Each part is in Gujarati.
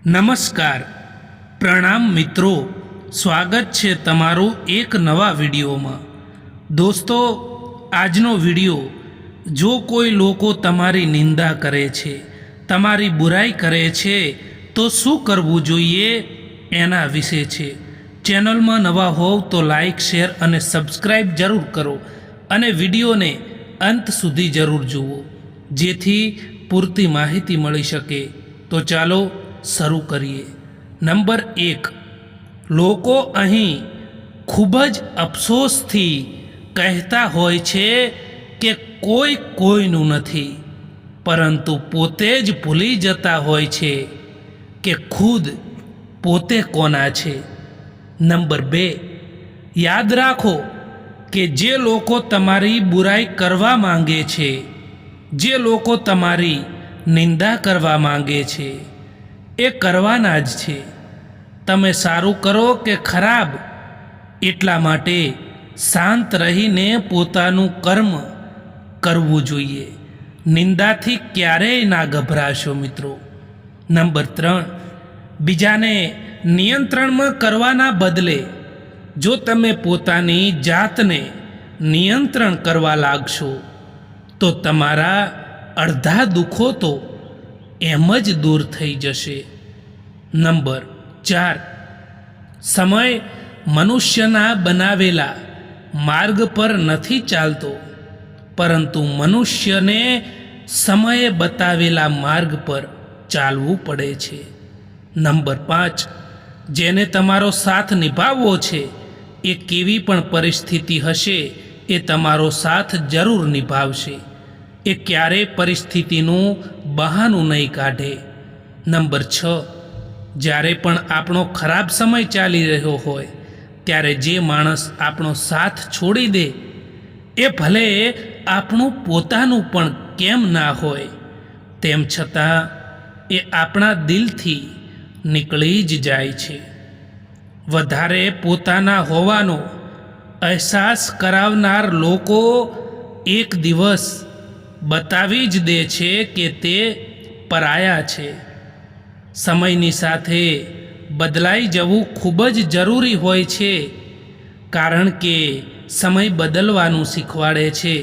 નમસ્કાર, પ્રણામ મિત્રો, સ્વાગત છે તમારું એક નવા વિડીયોમાં। દોસ્તો, આજનો વિડીયો જો કોઈ લોકો તમારી નિંદા કરે છે, તમારી બુરાઈ કરે છે તો શું કરવું જોઈએ એના વિશે છે। ચેનલમાં નવા હોવ તો લાઈક, શેર અને સબસ્ક્રાઈબ જરૂર કરો અને વિડીયોને અંત સુધી જરૂર જુઓ જેથી પૂરતી માહિતી મળી શકે। તો ચાલો શરૂ કરીએ। નંબર 1, લોકો અહીં ખૂબ જ અફસોસથી કહેતા હોય છે કે કોઈ કોઈનું નથી, પરંતુ પોતે જ ભૂલી જતા હોય છે કે ખુદ પોતે કોના છે। નંબર 2, યાદ રાખો કે જે લોકો તમારી બુરાઈ કરવા માંગે છે, જે લોકો તમારી નિંદા કરવા માંગે છે એ કરવાના જ છે। તમે સારું કરો કે ખરાબ, એટલા માટે શાંત રહીને પોતાનું કર્મ કરવું જોઈએ। નિંદાથી ક્યારેય ના ગભરાશો મિત્રો। નંબર 3, બીજાને નિયંત્રણમાં કરવાના બદલે જો તમે પોતાની જાતને નિયંત્રણ કરવા લાગશો તો તમારા અડધા દુઃખો તો એમ જ દૂર થઈ જશે। નંબર 4, સમય મનુષ્યના બનાવેલા માર્ગ પર નથી ચાલતો, પરંતુ મનુષ્યને સમયે બતાવેલા માર્ગ પર ચાલવું પડે છે। નંબર 5, જેને તમારો સાથ નિભાવવો છે એ કેવી પણ પરિસ્થિતિ હશે એ તમારો સાથ જરૂર નિભાવશે। એ ક્યારેય પરિસ્થિતિનું બહાનું નહીં કાઢે। નંબર 6, જ્યારે પણ આપણો ખરાબ સમય ચાલી રહ્યો હોય ત્યારે જે માણસ આપણો સાથ છોડી દે એ ભલે આપણું પોતાનું પણ કેમ ના હોય, તેમ છતાં એ આપણા દિલથી નીકળી જ જાય છે। વધારે પોતાના હોવાનો અહેસાસ કરાવનાર લોકો એક દિવસ બતાવી જ દે છે કે તે પરાયા છે। સમયની સાથે બદલાઈ જવું ખૂબ જ જરૂરી હોય છે, કારણ કે સમય બદલવાનું શીખવાડે છે,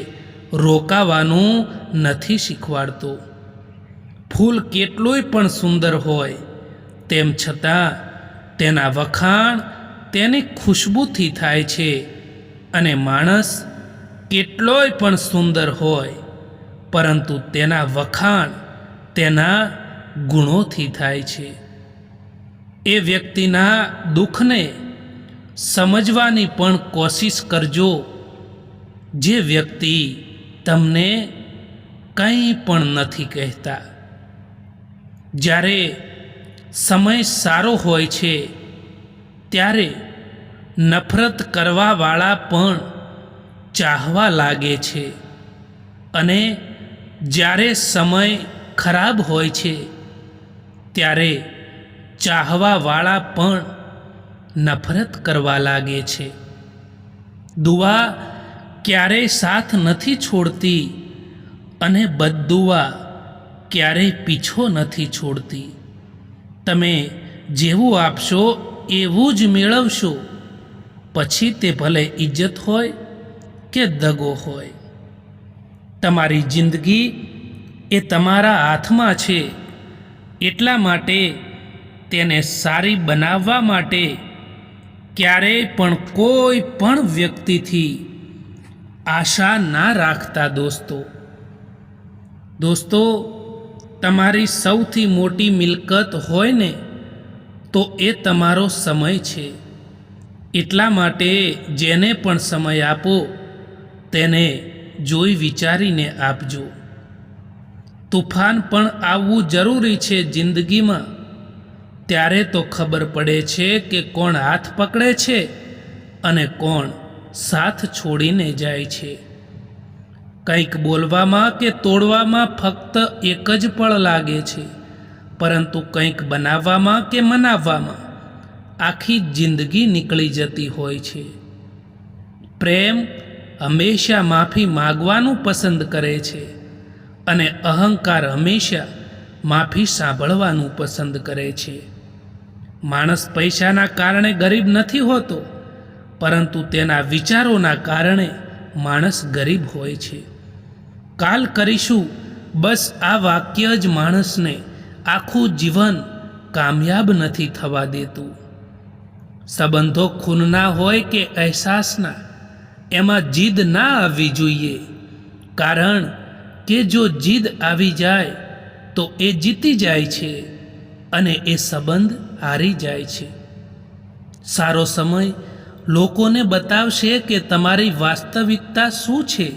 રોકાવાનું નથી શીખવાડતો। ફૂલ કેટલુંય પણ સુંદર હોય તેમ છતાં તેના વખાણ તેની ખુશ્બુથી થાય છે, અને માણસ કેટલોય પણ સુંદર હોય પરંતુ તેના વખાણ તેના ગુણોથી થાય છે। એ વ્યક્તિના દુઃખને સમજવાની પણ કોશિશ કરજો જે વ્યક્તિ તમને કંઈ પણ નથી કહેતા। જ્યારે સમય સારો હોય છે ત્યારે નફરત કરવાવાળા પણ ચાહવા લાગે છે, અને જ્યારે સમય ખરાબ હોય છે ત્યારે ચાહવાવાળા પણ નફરત કરવા લાગે છે। દુઆ ક્યારેય સાથ નથી છોડતી, અને બદદુઆ ક્યારેય પીછો નથી છોડતી। તમે જેવું આપશો એવું જ મેળવશો, પછી તે ભલે ઇજ્જત હોય કે દગો હોય। તમારી જિંદગી એ તમારા હાથમાં છે, એટલા માટે તેને સારી બનાવવા માટે ક્યારેય પણ કોઈ પણ વ્યક્તિથી આશા ના રાખતા દોસ્તો। તમારી સૌથી મોટી મિલકત હોય ને તો એ તમારો સમય છે, એટલા માટે જેને પણ સમય આપો તેને જોઈ વિચારીને આપજો। તુફાન પણ આવવું જરૂરી છે જિંદગીમાં, ત્યારે તો ખબર પડે છે કે કોણ હાથ પકડે છે અને કોણ સાથ છોડીને જાય છે। કંઈક બોલવામાં કે તોડવામાં ફક્ત એક જ પળ લાગે છે, પરંતુ કંઈક બનાવવામાં કે મનાવવામાં આખી જિંદગી નીકળી જતી હોય છે। પ્રેમ હંમેશા માફી માગવાનું પસંદ કરે છે, અને અહંકાર હંમેશા માફી સાંભળવાનું પસંદ કરે છે. માણસ પૈસાના કારણે ગરીબ નથી હોતો, પરંતુ તેના વિચારોના કારણે માણસ ગરીબ હોય છે. કાલ કરીશું, બસ આ વાક્ય જ માણસને આખું જીવન કામયાબ નથી થવા દેતું. સંબંધો ખૂનના હોય કે અહેસાસના, એમાં જીદ ના આવવી જોઈએ, કારણ કે જો જીદ આવી જાય તો એ જીતી જાય છે અને એ સંબંધ હારી જાય છે. સારો સમય લોકોને બતાવશે કે તમારી વાસ્તવિકતા શું છે,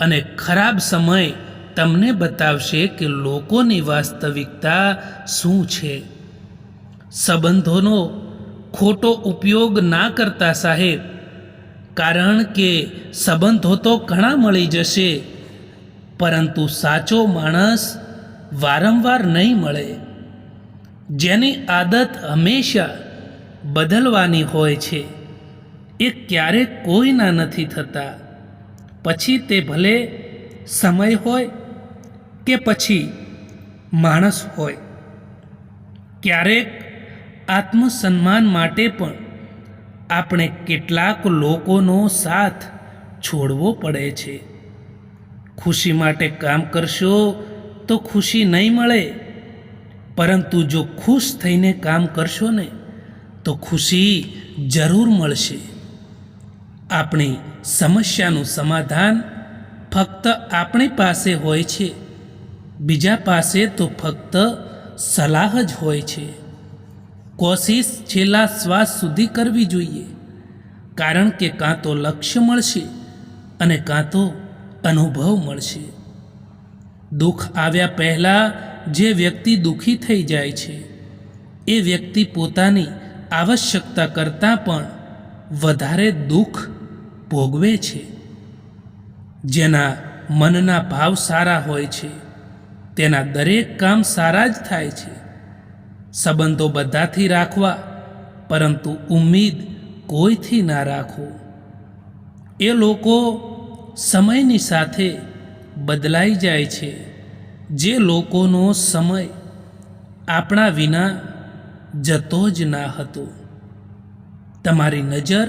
અને ખરાબ સમય તમને બતાવશે કે લોકોની વાસ્તવિકતા શું છે. સંબંધોનો ખોટો ઉપયોગ ના કરતા સાહેબ, કારણ કે સંબંધો તો ઘણા મળી જશે, પરંતુ સાચો માણસ વારંવાર નહીં મળે. જેની આદત હંમેશા બદલવાની હોય છે, એ ક્યારેક કોઈના નથી થતા. પછી તે ભલે સમય હોય કે પછી માણસ હોય. ક્યારેક આત્મસન્માન માટે પણ આપણે કેટલાક લોકોનો સાથ છોડવો પડે છે. ખુશી માટે કામ કરશો તો ખુશી નહીં મળે, પરંતુ જો ખુશ થઈને કામ કરશો ને તો ખુશી જરૂર મળશે. આપણી સમસ્યાનું સમાધાન ફક્ત આપણી પાસે હોય છે, બીજા પાસે તો ફક્ત સલાહ જ હોય છે. કોશિશ છેલ્લા શ્વાસ સુધી કરવી જોઈએ, કારણ કે કાં તો લક્ષ્ય મળશે અને કાં તો અનુભવ મળશે. દુઃખ આવ્યા પહેલાં જે વ્યક્તિ દુઃખી થઈ જાય છે, એ વ્યક્તિ પોતાની આવશ્યકતા કરતાં પણ વધારે દુઃખ ભોગવે છે. જેના મનના ભાવ સારા હોય છે, તેના દરેક કામ સારા જ થાય છે. સંબંધો બધાથી રાખવા, પરંતુ ઉમ્મીદ કોઈથી ના રાખો. એ લોકો સમયની સાથે બદલાઈ જાય છે, જે લોકોનો સમય આપણા વિના જતો જ ના હતો. તમારી નજર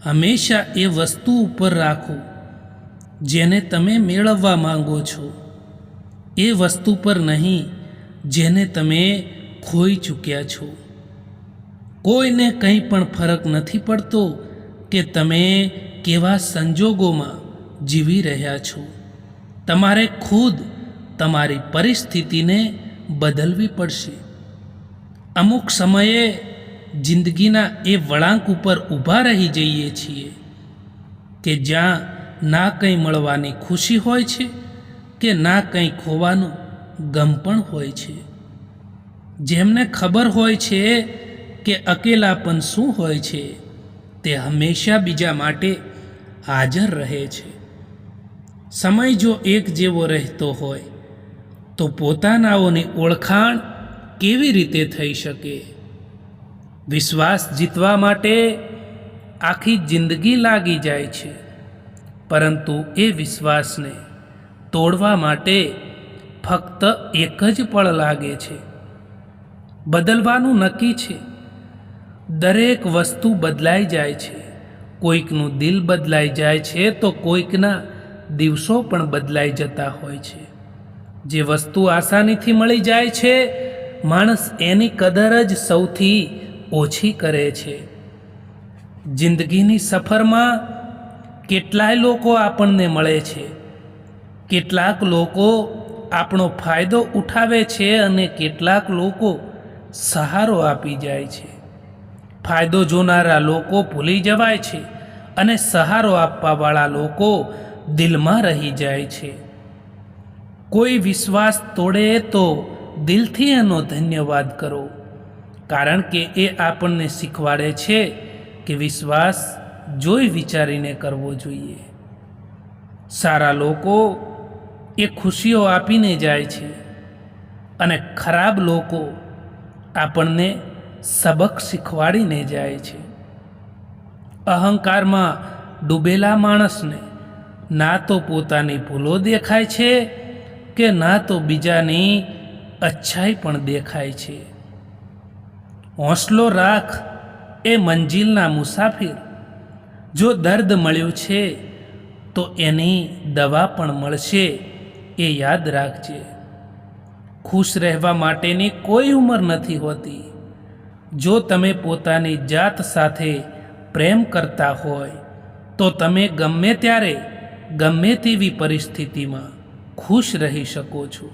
હંમેશા એ વસ્તુ ઉપર રાખો જેને તમે મેળવવા માંગો છો, એ વસ્તુ પર નહીં જેને તમે ખોઈ ચૂક્યા છો. કોઈને કંઈ પણ ફરક નથી પડતો કે તમે કેવા સંજોગોમાં જીવી રહ્યા છો. તમારે ખુદ તમારી પરિસ્થિતિને બદલવી પડશે. અમુક સમયે જિંદગીના એ વળાંક ઉપર ઊભા રહી જઈએ છીએ કે જ્યાં ના કંઈ મળવાની ખુશી હોય છે કે ના કંઈ ખોવાનું ગમ પણ હોય છે. જેમને ખબર હોય છે કે અકેલાપન શું હોય છે, તે હંમેશા બીજા માટે હાજર રહે છે. સમય જો એક જેવો રહેતો હોય તો પોતાનાઓની ઓળખાણ કેવી રીતે થઈ શકે? વિશ્વાસ જીતવા માટે આખી જિંદગી લાગી જાય છે, પરંતુ એ વિશ્વાસને તોડવા માટે ફક્ત એક જ પળ લાગે છે. બદલવાનું નક્કી છે. દરેક વસ્તુ બદલાઈ જાય છે. કોઈકનું દિલ બદલાઈ જાય છે તો કોઈકના દિવસો પણ બદલાઈ જતા હોય છે. જે વસ્તુ આસાનીથી મળી જાય છે, માણસ એની કદર જ સૌથી ઓછી કરે છે. જિંદગીની સફરમાં કેટલાય લોકો આપણને મળે છે. કેટલાક લોકો આપણો ફાયદો ઉઠાવે છે અને કેટલાક લોકો સહારો આપી જાય છે. ફાયદો જોનારા લોકો ભૂલી જવાય છે અને સહારો આપવાવાળા લોકો દિલમાં રહી જાય છે. કોઈ વિશ્વાસ તોડે તો દિલથી એનો ધન્યવાદ કરો, કારણ કે એ આપણને શીખવાડે છે કે વિશ્વાસ જોઈ વિચારીને કરવો જોઈએ. સારા લોકો એ ખુશીઓ આપીને જાય છે અને ખરાબ લોકો આપણને સબક શીખવાડીને જાય છે. અહંકારમાં ડૂબેલા માણસને ના તો પોતાની ભૂલો દેખાય છે કે ના તો બીજાની અચ્છાઈ પણ દેખાય છે. હોંસલો રાખ એ મંજિલના મુસાફિર, જો દર્દ મળ્યું છે તો એની દવા પણ મળશે, એ યાદ રાખજે. ખુશ રહેવા માટેની કોઈ ઉંમર નથી હોતી. જો તમે પોતાની જાત સાથે પ્રેમ કરતા હોય તો તમે ગમે ત્યારે ગમે તેવી પરિસ્થિતિમાં ખુશ રહી શકો છો.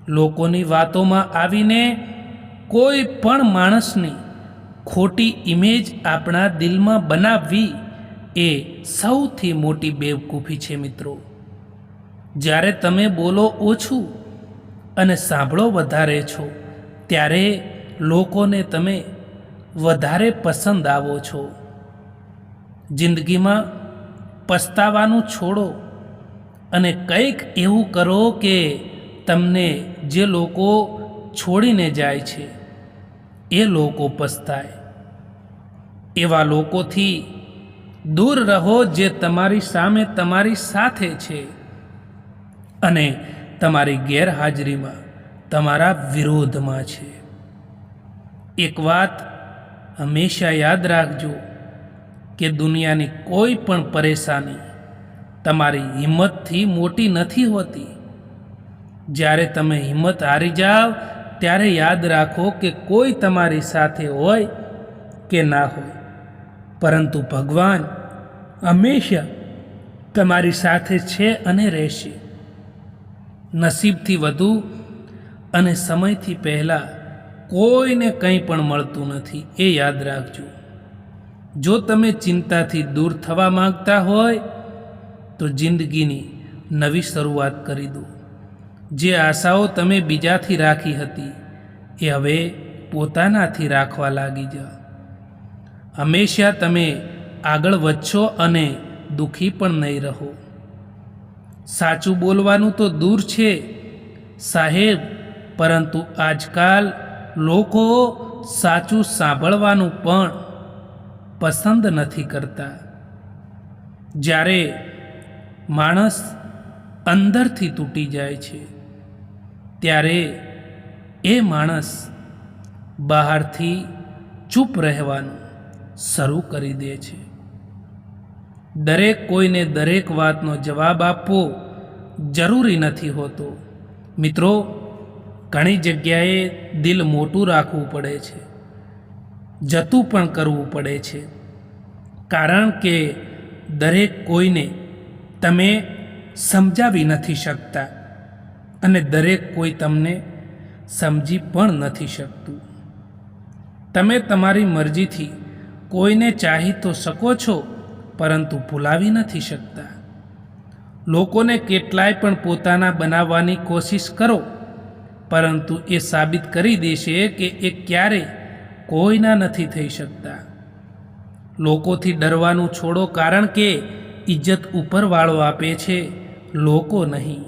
લોકોની વાતોમાં આવીને કોઈ પણ માણસની ખોટી ઇમેજ આપણા દિલમાં બનાવવી એ સૌથી મોટી બેવકૂફી છે મિત્રો. જ્યારે તમે બોલો ઓછું અને સાંભળો વધારે છો ત્યારે લોકોને તમે વધારે પસંદ આવો છો. જિંદગીમાં પસ્તાવાનું છોડો અને કંઈક એવું કરો કે તમને જે લોકો છોડીને જાય છે એ લોકો પસ્તાય. એવા લોકોથી દૂર રહો જે તમારી સામે તમારી સાથે છે અને તમારી ગેરહાજરીમાં તમારા વિરોધમાં છે. એક વાત હંમેશા યાદ રાખજો કે દુનિયાની કોઈ પણ પરેશાની તમારી હિંમતથી મોટી નથી હોતી. જ્યારે તમે હિંમત હારી જાઓ ત્યારે યાદ રાખો કે કોઈ તમારી સાથે હોય કે ના હોય, પરંતુ ભગવાન હંમેશા તમારી સાથે છે અને રહેશે. નસીબથી વધુ અને સમયથી પહેલાં કોઈને કંઈ પણ મળતું નથી, એ યાદ રાખજો. જો તમે ચિંતાથી દૂર થવા માંગતા હોય તો જિંદગીની નવી શરૂઆત કરી દો. જે આશાઓ તમે બીજાથી રાખી હતી એ હવે પોતાનાથી રાખવા લાગી જાઓ. હંમેશા તમે આગળ વધશો અને દુઃખી પણ નહીં રહો. સાચું બોલવાનું તો દૂર છે સાહેબ, પરંતુ આજકાલ લોકો સાચું સાંભળવાનું પણ પસંદ નથી કરતા. જ્યારે માણસ અંદરથી તૂટી જાય છે ત્યારે એ માણસ બહારથી ચૂપ રહેવાનું શરૂ કરી દે છે. દરેક કોઈને દરેક વાતનો જવાબ આપવો જરૂરી નથી હોતો. મિત્રો, ઘણી જગ્યાએ દિલ મોટું રાખવું પડે છે, જતું પણ કરવું પડે છે, કારણ કે દરેક કોઈને તમે સમજાવી નથી શકતા અને દરેક કોઈ તમને સમજી પણ નથી શકતું. તમે તમારી મરજીથી કોઈને ચાહી તો શકો છો, પરંતુ ભૂલાવી નથી શકતા. લોકોને કેટલાય પણ પોતાના બનાવવાની કોશિશ કરો, પરંતુ એ સાબિત કરી દેશે કે એ ક્યારેય કોઈના નથી થઈ શકતા. લોકોથી ડરવાનું છોડો, કારણ કે ઇજ્જત ઉપરવાળો આપે છે, લોકો નહીં.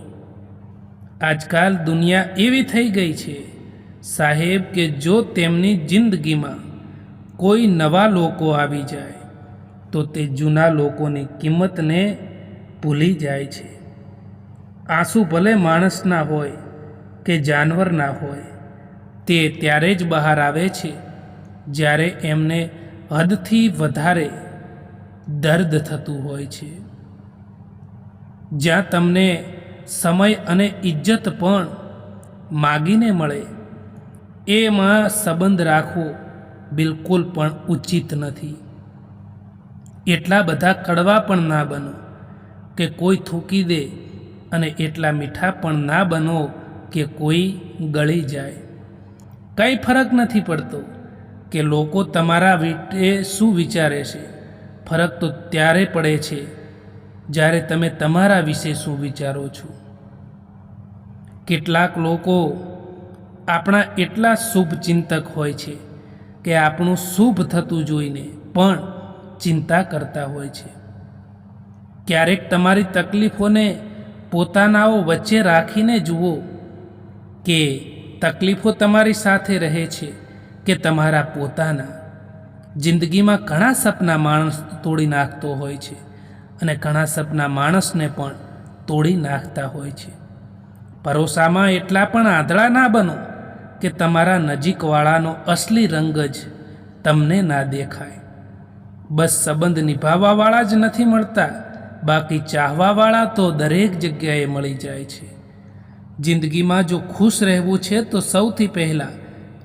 આજકાલ દુનિયા એવી થઈ ગઈ છે સાહેબ કે જો તેમની જિંદગીમાં કોઈ નવા લોકો આવી જાય તો તે જૂના લોકોની કિંમતને ભૂલી જાય છે. આંસુ ભલે માણસના હોય કે જાનવરના હોય, તે ત્યારે જ બહાર આવે છે જ્યારે એમને હદથી વધારે દર્દ થતું હોય છે. જ્યાં તમને સમય અને ઇજ્જત પણ માગીને મળે એમાં સંબંધ રાખવો બિલકુલ પણ ઉચિત નથી. એટલા બધા કડવા પણ ના બનો કે કોઈ થૂકી દે અને એટલા મીઠા પણ ના બનો કે કોઈ ગળી જાય. કંઈ ફરક નથી પડતો કે લોકો તમારા વિશે શું વિચારે છે. ફરક તો ત્યારે પડે છે જ્યારે તમે તમારા વિશે શું વિચારો છો. કેટલાક લોકો આપણા એટલા શુભ ચિંતક હોય છે કે આપણું શુભ થતું જોઈને પણ ચિંતા કરતા હોય છે. ક્યારેક તમારી તકલીફોને પોતાનાઓ વચ્ચે રાખીને જુઓ કે તકલીફો તમારી સાથે રહે છે કે તમારા પોતાના. જિંદગીમાં ઘણા સપના માણસ તોડી નાખતો હોય છે અને ઘણા સપના માણસને પણ તોડી નાખતા હોય છે. ભરોસામાં એટલા પણ આંધળા ના બનો કે તમારા નજીકવાળાનો અસલી રંગ જ તમને ના દેખાય. બસ સંબંધ નિભાવવાવાળા જ નથી મળતા, બાકી ચાહવાવાળા તો દરેક જગ્યાએ મળી જાય છે. જિંદગીમાં જો ખુશ રહેવું છે તો સૌથી પહેલાં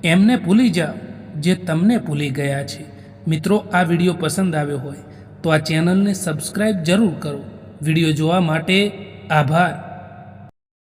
એમને ભૂલી જાઓ જે તમને ભૂલી ગયા છે. મિત્રો, આ વિડીયો પસંદ આવ્યો હોય તો આ ચેનલને સબસ્ક્રાઈબ જરૂર કરો. વિડીયો જોવા માટે આભાર.